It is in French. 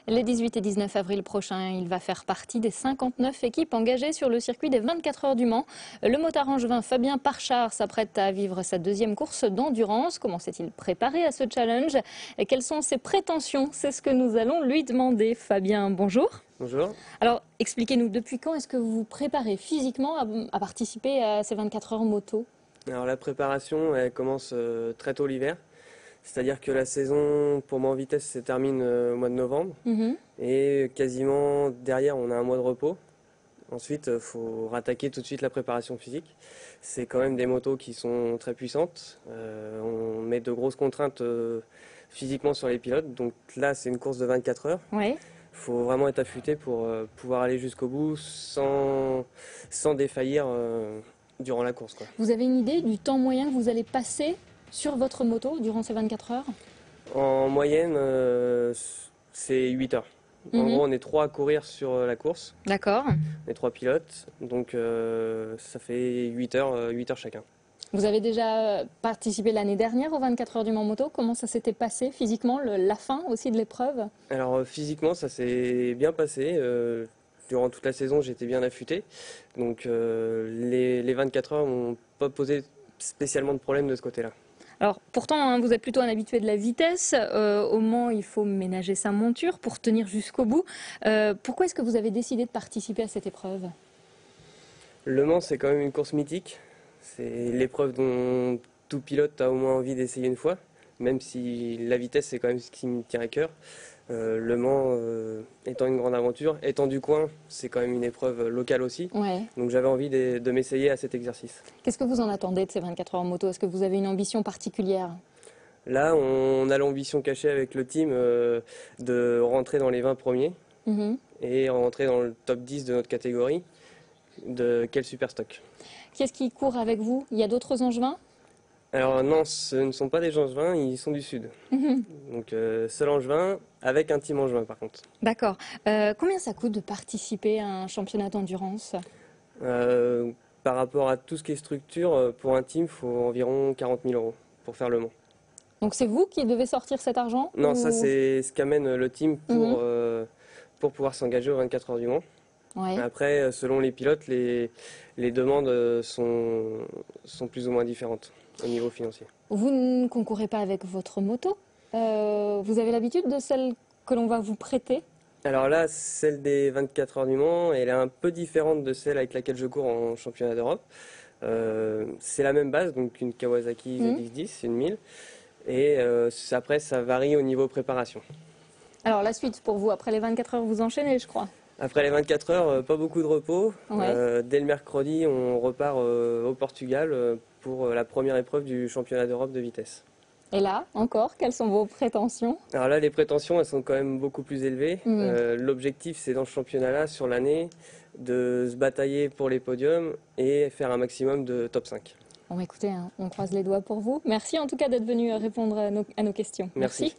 Les 18 et 19 avril prochains, il va faire partie des 59 équipes engagées sur le circuit des 24 heures du Mans. Le motard angevin Fabien Parchard s'apprête à vivre sa deuxième course d'endurance. Comment s'est-il préparé à ce challenge? Et quelles sont ses prétentions? C'est ce que nous allons lui demander. Fabien, bonjour. Bonjour. Alors, expliquez-nous, depuis quand est-ce que vous vous préparez physiquement à participer à ces 24 heures moto? Alors la préparation, elle commence très tôt l'hiver. C'est-à-dire que la saison pour moi en vitesse se termine au mois de novembre. Et quasiment derrière, on a un mois de repos. Ensuite, il faut rattaquer tout de suite la préparation physique. C'est quand même des motos qui sont très puissantes. On met de grosses contraintes physiquement sur les pilotes. Donc là, c'est une course de 24 heures. Oui. Il faut vraiment être affûté pour pouvoir aller jusqu'au bout sans défaillir durant la course, quoi. Vous avez une idée du temps moyen que vous allez passer sur votre moto durant ces 24 heures? En moyenne, c'est 8 heures. En gros, on est 3 à courir sur la course. D'accord. On est 3 pilotes, donc ça fait 8 heures chacun. Vous avez déjà participé l'année dernière aux 24 heures du Mans Moto. Comment ça s'était passé physiquement, la fin aussi de l'épreuve? Alors physiquement, ça s'est bien passé. Durant toute la saison, j'étais bien affûté. Donc les 24 heures m'ont pas posé spécialement de problème de ce côté-là. Alors pourtant, hein, vous êtes plutôt un habitué de la vitesse. Au Mans, il faut ménager sa monture pour tenir jusqu'au bout. Pourquoi est-ce que vous avez décidé de participer à cette épreuve? Le Mans, c'est quand même une course mythique. C'est l'épreuve dont tout pilote a au moins envie d'essayer une fois, même si la vitesse, c'est quand même ce qui me tient à cœur. Le Mans étant une grande aventure, étant du coin, c'est quand même une épreuve locale aussi. Ouais. Donc j'avais envie de m'essayer à cet exercice. Qu'est-ce que vous en attendez de ces 24 heures en moto? Est-ce que vous avez une ambition particulière? Là, on a l'ambition cachée avec le team de rentrer dans les 20 premiers et rentrer dans le top 10 de notre catégorie. De quel super stock. Qui est-ce qui court avec vous? Il y a d'autres Angevins? Alors non, ce ne sont pas des Angevins, ils sont du sud. Donc seul Angevin avec un team Angevin par contre. D'accord. Combien ça coûte de participer à un championnat d'endurance? Par rapport à tout ce qui est structure, pour un team, il faut environ 40 000 € pour faire le Mans. Donc c'est vous qui devez sortir cet argent? Non, ou... ça c'est ce qu'amène le team pour pouvoir s'engager aux 24 heures du Mans. Ouais. Après, selon les pilotes, les demandes sont plus ou moins différentes au niveau financier. Vous ne concourez pas avec votre moto. Vous avez l'habitude de celle que l'on va vous prêter? Alors là, celle des 24 heures du Mans, elle est un peu différente de celle avec laquelle je cours en championnat d'Europe. C'est la même base, donc une Kawasaki ZX10, une 1000. Et après, ça varie au niveau préparation. Alors la suite pour vous, après les 24 heures, vous enchaînez, je crois. Après les 24 heures, pas beaucoup de repos. Ouais. Dès le mercredi, on repart au Portugal pour la première épreuve du championnat d'Europe de vitesse. Et là, encore, quelles sont vos prétentions? Alors là, les prétentions, elles sont quand même beaucoup plus élevées. L'objectif, c'est dans ce championnat-là, sur l'année, de se batailler pour les podiums et faire un maximum de top 5. Bon, écoutez, hein, on croise les doigts pour vous. Merci en tout cas d'être venu répondre à nos questions. Merci.